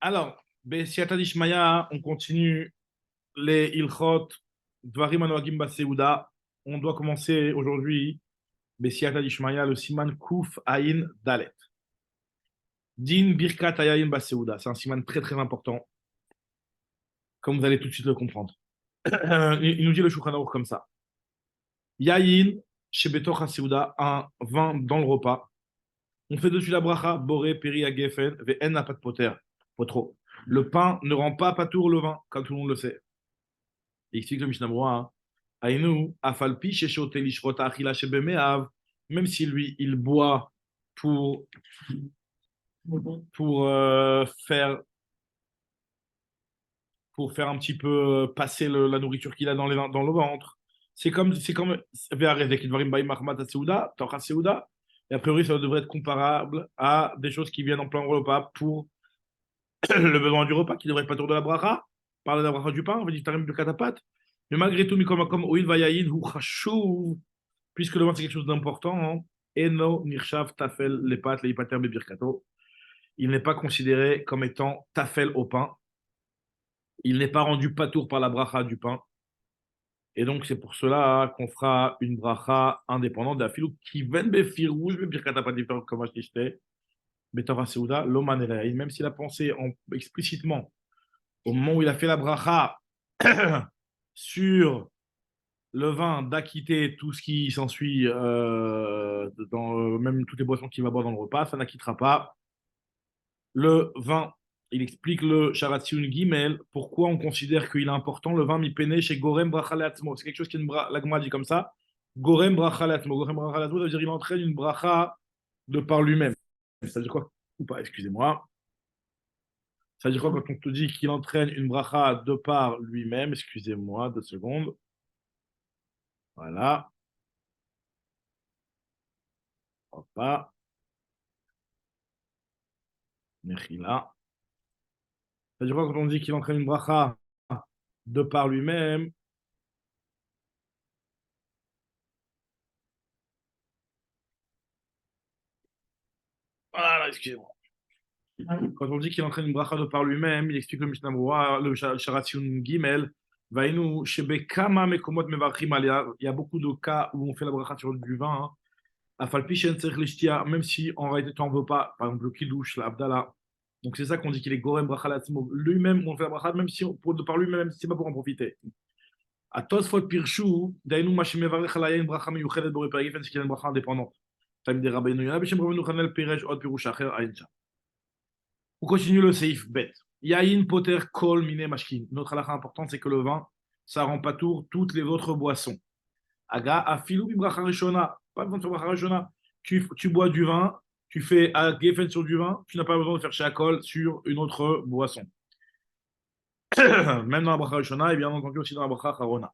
Alors, Besiata Dishmaya, on continue les Ilchot, Dvarim Anoagim Baseuda. On doit commencer aujourd'hui, Besiata Dishmaya, le Siman Kuf Ayin Dalet. Din Birkat Ayin Baseuda. C'est un siman très très important, comme vous allez tout de suite le comprendre. Il nous dit le Shulchan Aruch comme ça. Yayin, Shebetor HaSeuda, un vin dans le repas. On fait dessus la bracha, Boré, Peri, Agefen, Ve'en Napat Poter, Potro. Le pain ne rend pas patour le vin, comme tout le monde le sait. Il explique le Mishnah Berurah, Aïnou, Afalpi, Sheshote, Lishrota, Achila, Shebemeav, même si lui, il boit pour, pour, euh, faire, pour faire un petit peu passer la nourriture qu'il a dans le ventre. C'est comme Ve'arezek, Dvarim Baim Mahmat Seuda, Torah Seuda, et a priori, ça devrait être comparable à des choses qui viennent en plein repas pour le besoin du repas, qui devrait être pas tour de la bracha, parler de la bracha du pain, on va dire tarim de katapat. Mais malgré tout, comme oil vayayin hu chashuv, puisque le vin c'est quelque chose d'important, hein, eno nirshav tafel les pâtes, les hypater bebirkato, il n'est pas considéré comme étant tafel au pain. Il n'est pas rendu patour par la bracha du pain. Et donc, c'est pour cela qu'on fera une bracha indépendante de la filou qui vend befirouj bebirkata différent comme je disais, betava seuda, l'oman même s'il a pensé explicitement au moment où il a fait la bracha sur le vin d'acquitter tout ce qui s'ensuit dans même toutes les boissons qu'il va boire dans le repas, ça n'acquittera pas le vin. Il explique le Sharatziun Gimel, pourquoi on considère qu'il est important le vin mipene chez Gorem Brachaleatmo. C'est quelque chose qui la Gemara dit comme ça. Gorem Brachaleatmo. Gorem Brachaleatmo, ça veut dire qu'il entraîne une bracha de par lui-même. Ça veut dire quoi? Ou pas, excusez-moi. Ça veut dire quoi quand on te dit qu'il entraîne une bracha de par lui-même? Excusez-moi, 2 secondes. Voilà. Hop là. Mechila. Ça veut dire quoi quand on dit qu'il entraîne une bracha de par lui-même? Voilà, excusez-moi. Quand on dit qu'il entraîne une bracha de par lui-même, il explique le Mishnah Berurah, le Sharatziun Gimel, Vainu, Shebe Kama Mekomot Mevachim Aliyah. Il y a beaucoup de cas où on fait la bracha sur du vin. Hein. Afalpi Shen Tzerich Lishtia, même si en réalité tu n'en veux pas, par exemple le Kiddush, l'Abdallah. Donc c'est ça qu'on dit qu'il est Gorem Bracha Latzmo. Lui-même, on fait la bracha, même si de par lui-même, même si c'est pas pour en profiter. À Tosfot Pirshu, Dainu Mashim Mevarech Alaya, une bracha miyuchedet Boré Perifen, c'est qu'il y a une bracha indépendante. Taim de Rabbeinu Yana, Bishem Rabbeinu Chanel Perej, Od Pirush Acher, Aïncha. On continue le seif bet. Yain poter kol mine mashkin. Notre halakha importante, c'est que le vin, ça rend pas tour toutes les autres boissons. Aga afilou bibracha rishona. Pas besoin de faire bracha rishona. Tu bois du vin, tu fais à gefen sur du vin, tu n'as pas besoin de faire shakol sur une autre boisson. Même dans la bracha rishona et bien entendu aussi dans la bracha harona.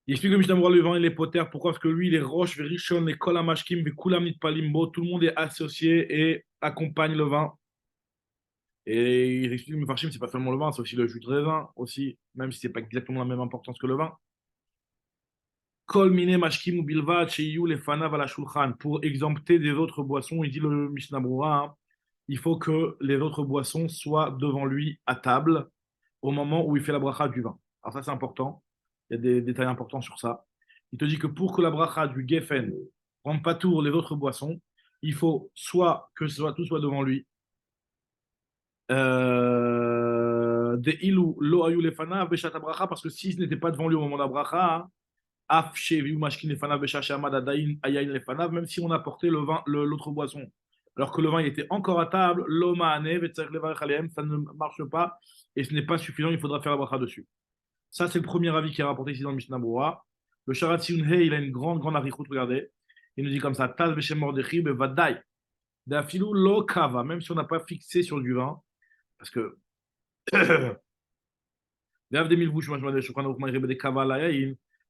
Il explique que Mishnah Berurah, le vin, il est poter. Pourquoi? Parce que lui, les roches, les rishon, les kol amashkim, les kulam nitpalim, tout le monde est associé et accompagne le vin. Et il explique que le farshim, c'est pas seulement le vin, c'est aussi le jus de raisin, aussi, même si c'est pas exactement la même importance que le vin. Kol mine mashkim ou bilvat sheyu le fanav ala shulchan. Pour exempter des autres boissons, il dit le Mishnah Berurah, hein, il faut que les autres boissons soient devant lui à table au moment où il fait la bracha du vin. Alors ça, c'est important. Il y a des détails importants sur ça. Il te dit que pour que la bracha du geffen ne rende pas tour les autres boissons, il faut soit que tout soit devant lui, des ilou lo ayu lefana beshat bracha, parce que si ce n'était pas devant lui au moment de la bracha, af sheviu mashkin lefana beshat shamad adayin ayayin lefana, même si on apportait le vin, l'autre boisson, alors que le vin il était encore à table, lo maane vetzarech levarech alehem, ça ne marche pas et ce n'est pas suffisant, il faudra faire la bracha dessus. Ça c'est le premier avis qui est rapporté ici dans le Mishnah Berurah. Le Sharatziun He, il a une grande arichut, regardez, il nous dit comme ça, taz beshem mordechi bevadai dafilou lo kava, même si on n'a pas fixé sur du vin, parce que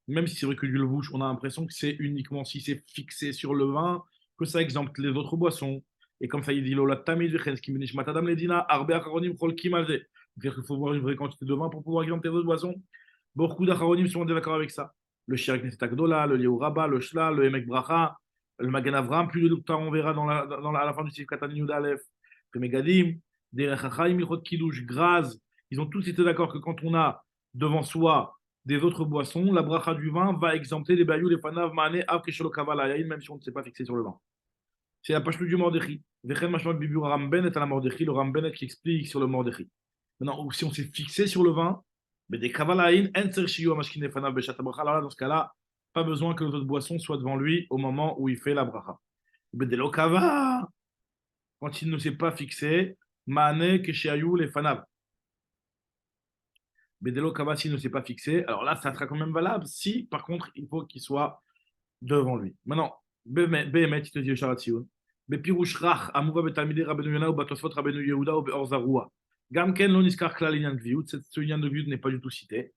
même si c'est vrai que du levouche, on a l'impression que c'est uniquement si c'est fixé sur le vin que ça exempte les autres boissons. Et comme ça, il dit Lola tamid vechenski menish matadam ledina arbe acharonim chol kimalze. C'est-à-dire qu'il faut boire une vraie quantité de vin pour pouvoir exempter les autres boissons. Beaucoup d'acharonim sont d'accord avec ça. Le Shirak Neset Agdola, le Liu Rabba, le Shla, le Emek Bracha, le Magan Avram, plus de temps on verra à la fin du Sif Katan Yud Aleph, le Megadim. des Rechachaim, Ilchot Kiddush, Graz, ils ont tous été d'accord que quand on a devant soi des autres boissons, la bracha du vin va exempter les bayou, les fanav, maane, av, keshelo, kavala, yain, même si on ne s'est pas fixé sur le vin. C'est la page du Mordechai. Vechen mashmak bibu Ramben est à la Mordechai, le Ramben qui explique sur le Mordechai. Maintenant, si on s'est fixé sur le vin, mais des kavalaïn, en sershiyu amashkin fanav beshat bracha, alors là, dans ce cas-là, pas besoin que l'autre boisson soit devant lui au moment où il fait la bracha. Bedelo kava, quand il ne s'est pas fixé, maane keshayu les fanav. Bedelo kava, s'il ne s'est pas fixé, alors là, ça sera quand même valable si, par contre, il faut qu'il soit devant lui. Maintenant, Behemet, il te dit Sharatioun. Bepirouch Rach, Amouva Betalmide Rabbeinu Yona ou Batosfot Rabbeinu Yehuda ou Beorzaroua. Gamken lo niskar klal inyan gviout, ce lien de gviout n'est pas du tout cité.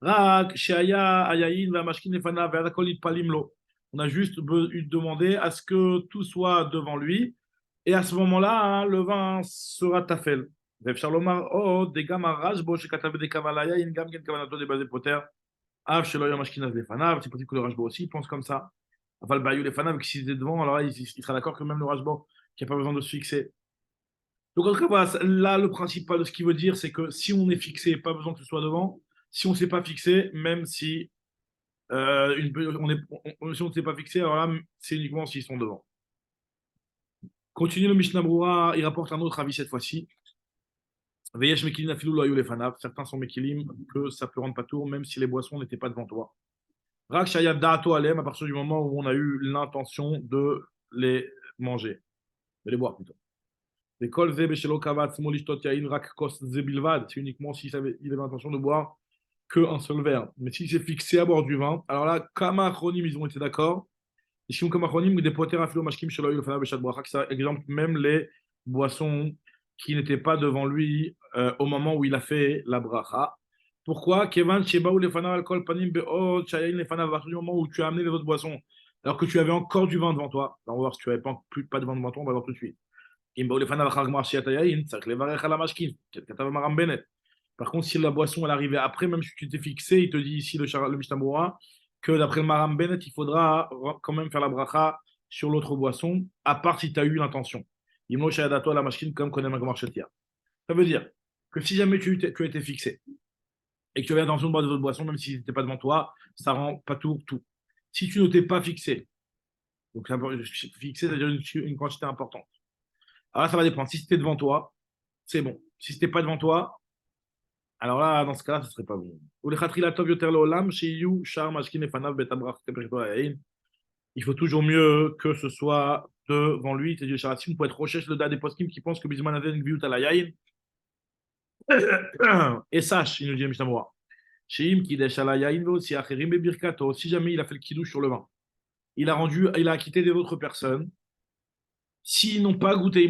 Rak, Sheaya, Ayayin, Vamashkin, Nefana, Verakol, Palimlo. On a juste demandé à ce que tout soit devant lui, et à ce moment-là, hein, le vin sera tafel. Vev Shalomar, oh, des gamma Rajbo, Shekatav de Kavalaya, in Gamken Kavanato de Bazé Poter. Av Shelo Yamashkin Lefanav, c'est possible que le Rajbo aussi pense comme ça. Enfin, le Bayou les Fanav, s'il était devant, alors là, il sera d'accord que même le Rajbo, qui n'a pas besoin de se fixer. Donc, en tout cas, voilà, là, le principal de ce qu'il veut dire, c'est que si on est fixé, pas besoin que ce soit devant. Si on ne s'est pas fixé, même si, si on ne s'est pas fixé, alors là, c'est uniquement s'ils sont devant. Continue le Mishnah Brura, il rapporte un autre avis cette fois-ci. Veyesh Mekilim Afilou Lo Hayou les Fanav. Certains sont Mekilim, que ça peut rendre pas tour, même si les boissons n'étaient pas devant toi. Rak Shayab Da'ato Alem, à partir du moment où on a eu l'intention de les manger, de les boire plutôt. Les kol ze beshelo kavat smolishtot yain rak kos ze bilvad, c'est uniquement s'il avait l'intention de boire qu'un seul verre. Mais s'il s'est fixé à boire du vin, alors là, kama achronim, ils ont été d'accord. Et si on kama achronim, des poter afilo mashkim shelo yul fana beshat brachak, ça exemple même les boissons qui n'étaient pas devant lui au moment où il a fait la bracha. Pourquoi Kevan Sheba ou les fana alcool panim be'od shayain les fana, à partir du moment où tu as amené les autres boissons, alors que tu avais encore du vin devant toi. On va voir si tu n'avais pas de vin devant toi, on va voir tout de suite. Par contre, si la boisson elle arrivait après, même si tu t'es fixé, il te dit ici le Mishnah Berurah que d'après le Maram Bennett, il faudra quand même faire la bracha sur l'autre boisson, à part si tu as eu l'intention. Comme ça veut dire que si jamais tu as été fixé et que tu avais l'intention de boire des autres boissons, même s'ils n'étaient pas devant toi, ça rend pas tout. Si tu ne t'es pas fixé, donc fixé, c'est-à-dire une quantité importante. Alors là, ça va dépendre. Si c'était devant toi, c'est bon. Si c'était pas devant toi, alors là, dans ce cas-là, ce serait pas bon. Il faut toujours mieux que ce soit devant lui. C'est du Sharatim pour être recherche le des poskim qui pense que Bisman Aden Gviut à la Yain. Et sache, il nous dit Mishnah Moura. Sheim qui dèche à la Yain aussi à Cherim et Birkato. Si jamais il a fait le kidouche sur le vin, il a acquitté des autres personnes. S'ils n'ont pas goûté,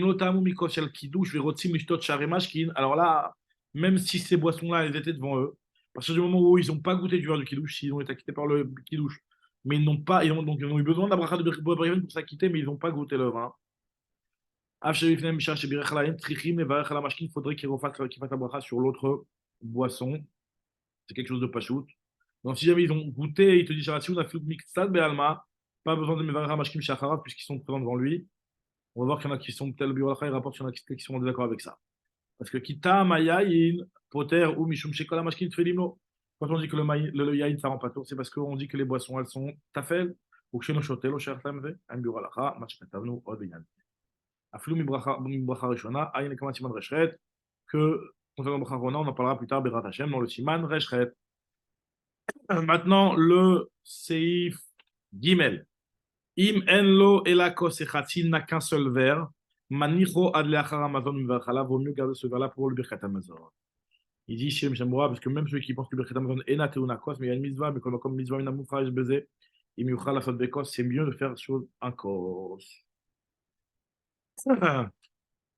alors là, même si ces boissons-là, elles étaient devant eux, à partir du moment où ils n'ont pas goûté du verre de kidouche, s'ils ont été acquittés par le kidouche, mais ils n'ont pas, donc ils ont eu besoin de la bracha de Briven pour s'acquitter, mais ils n'ont pas goûté le vin. Il faudrait qu'ils fassent la bracha sur l'autre boisson. C'est quelque chose de pachout. Donc si jamais ils ont goûté, il te dit, on a fait pas besoin de Mevarach Mashkim Shacharav puisqu'ils sont présents devant lui. On va voir qu'il y en a qui sont tel bureau il rapporte qu'il y en a qui sont d'accord avec ça. Parce que Kita Mayayin, Poter ou Mishum Shekola Mashkin Tfelimno. Quand on dit que le yain ça rend pas tour, c'est parce qu'on dit que les boissons elles sont tafel ou que chez nos chotel, au cher tamve, un bureau alacha, machkatavnu, odinyan. Aflou mibracha rishona, ayin kama siman reshret, que concernant bracha rona, on en parlera plus tard, Berat Hashem, dans le siman reshret. Maintenant, le seif gimel. Im en lo elakos echatzin n'a qu'un seul verre. Manicho ad leachar Amazon mivarchala. Vaut mieux garder ce verre-là pour le birkat Amazon. Il dit chez Mshamboura, parce que même celui qui pense que le birkat Amazon est naté ou nakos, mais il y a une mitzvah, mais comme mitzvah une amoufra baiser, il m'yuchal la faute bekos, c'est mieux de faire chose un kos.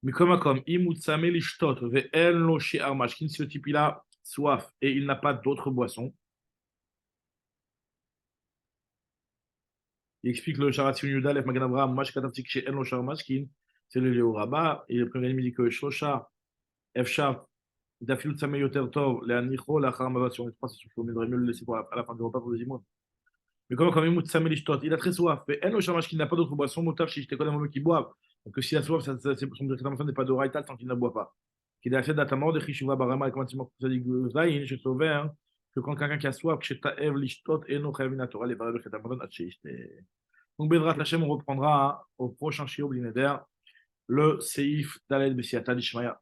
Mais comme imutsame lishtot ve en lo she'ar mashkin, si le type il a soif et il n'a pas d'autre boisson. Il explique le Sharatzion Yudalef Magan Abraham, Mash Kataftik chez Eno Sharmashkin, c'est le Léo Rabat, et le premier il dit que Shlosha, Efsha, Dafilut Samé Yoter Tov, les Anicho, la Haramava sur les trois, c'est sûr qu'on devrait mieux le laisser pour à la fin du repas pour les immondes. Mais comme il mout Samé Lishtot, il a très soif, et Eno Sharmashkin n'a pas d'autre boisson, Moutav, si je te connais un qui boivent, Donc, si la soif, son décrétation n'est pas d'oraïta tant qu'il ne boit pas. Qui a fait d'atamor de Chishuva Barama, et comment il m'a dit Zayin, je sauvé, que quand quelqu'un qui a soif, que Taev Lishtot, et no Chavina Torah, les valeurs de Chetamon, donc, Bedrat Hashem, on reprendra au prochain Shiur Blinéder le Seif Daled Bessiata Dishmaya.